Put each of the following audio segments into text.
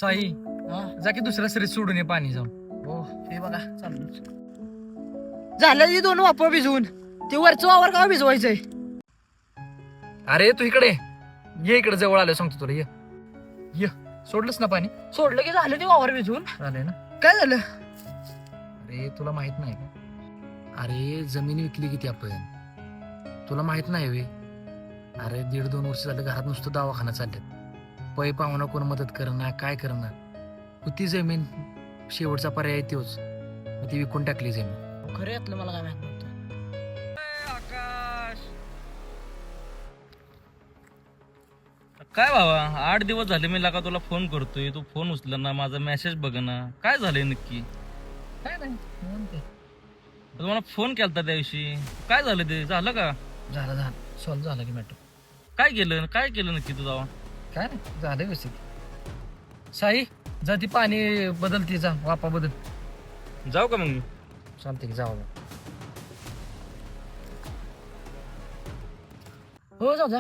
साई हा जा की दुसऱ्या सरीत सोडून ये पाणी जाऊन. हो हे बघा चालू झालं ती 2 वापर भिजवून ते वरचं वावर का भिजवायचंय. अरे तू इकडे ये, इकडे जवळ आलं सांगतो तुला. ये ये सोडलंस ना पाणी? सोडलं की झालं ते वावर भिजवून. झालंय ना? काय झालं? अरे तुला माहित नाही का? अरे जमीन विकली किती आपण, तुला माहित नाही वे? अरे 1.5-2 वर्ष झालं घरात नुसतं दवाखाना चालल्यात. पै पाहुणा कोण मदत करणार काय करणार. होती जमीन, शेवटचा पर्याय तोच, ती विकून टाकली जमीन. खरं यातलं मला काय माहित नव्हतं. आकाश, काय बाबा 8 दिवस झाले मी लागा तुला फोन करतोय, तू फोन उचल ना, माझा मेसेज बघ ना, काय झालंय नक्की? काय नाही तुम्हाला फोन केलता त्या दिवशी, काय झालं ते झालं का? झालं सॉल्व झालं की मॅटर. काय केलं नक्की तू जावा? काय नाही झालं व्यवस्थित. साई जा ती पाणी बदलती, जा वापा बदल. जाऊ का मग मी? चालते की जाऊ. हो दादा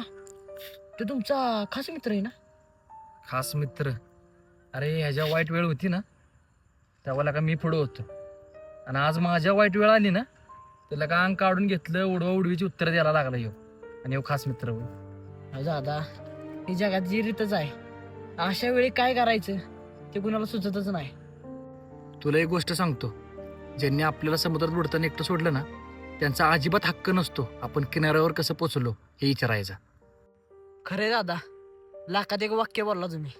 ते तुमचा खास मित्र आहे ना? खास मित्र? अरे ह्याच्या वाईट वेळ होती ना त्यावेळेला का मी पुढं होतो, आणि आज माझ्या वाईट वेळ आली ना त्याला का अंग काढून घेतलं, उडवा उडवीची उत्तर द्यायला लागला ह्यो, आणि ह्यो खास मित्र होय. अहो दादा ही जगात जी रीतच आहे, अशा वेळी काय करायचं ते कुणाला सुचतच नाही. तुला एक गोष्ट सांगतो, ज्यांनी आपल्याला समुद्रात बुडताना एकटं सोडलं ना त्यांचा अजिबात हक्क नसतो आपण किनाऱ्यावर कसं पोचलो हे विचारायचा. खरे दादा लाखात एक वाक्य बोलला तुम्ही.